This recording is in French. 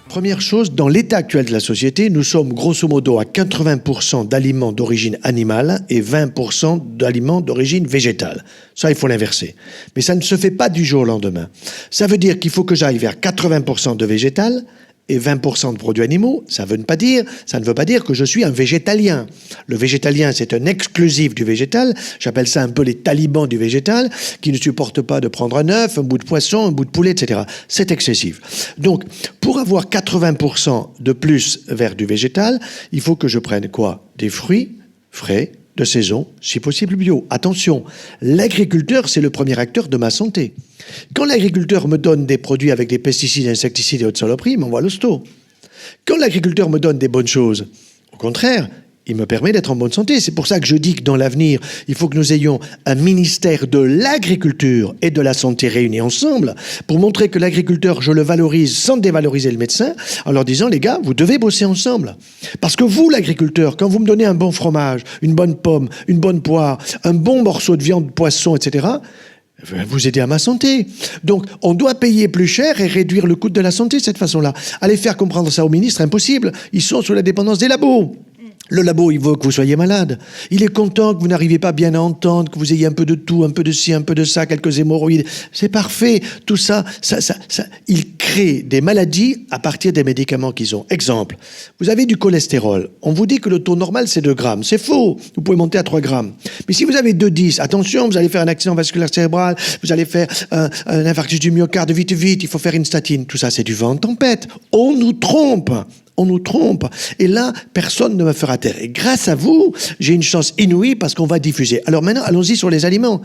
Première chose, dans l'état actuel de la société, nous sommes grosso modo à 80% d'aliments d'origine animale et 20% d'aliments d'origine végétale. Ça, il faut l'inverser. Mais ça ne se fait pas du jour au lendemain. Ça veut dire qu'il faut que j'aille vers 80% de végétal et 20% de produits animaux. Ça ne veut pas dire que je suis un végétalien. Le végétalien, c'est un exclusif du végétal. J'appelle ça un peu les talibans du végétal, qui ne supportent pas de prendre un œuf, un bout de poisson, un bout de poulet, etc. C'est excessif. Donc, pour avoir 80% de plus vers du végétal, il faut que je prenne quoi? Des fruits frais, de saison, si possible bio. Attention, l'agriculteur, c'est le premier acteur de ma santé. Quand l'agriculteur me donne des produits avec des pesticides, insecticides et autres saloperies, il m'envoie l'hosto. Quand l'agriculteur me donne des bonnes choses, au contraire, il me permet d'être en bonne santé. C'est pour ça que je dis que dans l'avenir, il faut que nous ayons un ministère de l'agriculture et de la santé réunis ensemble pour montrer que l'agriculteur, je le valorise sans dévaloriser le médecin, en leur disant, les gars, vous devez bosser ensemble. Parce que vous, l'agriculteur, quand vous me donnez un bon fromage, une bonne pomme, une bonne poire, un bon morceau de viande, poisson, etc., vous aidez à ma santé. Donc, on doit payer plus cher et réduire le coût de la santé de cette façon-là. Allez faire comprendre ça au ministre, impossible. Ils sont sous la dépendance des labos. Le labo, il veut que vous soyez malade. Il est content que vous n'arriviez pas bien à entendre, que vous ayez un peu de tout, un peu de ci, un peu de ça, quelques hémorroïdes. C'est parfait. Tout ça, il crée des maladies à partir des médicaments qu'ils ont. Exemple, vous avez du cholestérol. On vous dit que le taux normal, c'est 2 grammes. C'est faux. Vous pouvez monter à 3 grammes. Mais si vous avez 2,10, attention, vous allez faire un accident vasculaire cérébral, vous allez faire un infarctus du myocarde, vite, il faut faire une statine. Tout ça, c'est du vent en tempête. On nous trompe. On nous trompe. Et là, personne ne me fera taire. Et grâce à vous, j'ai une chance inouïe parce qu'on va diffuser. Alors maintenant, allons-y sur les aliments.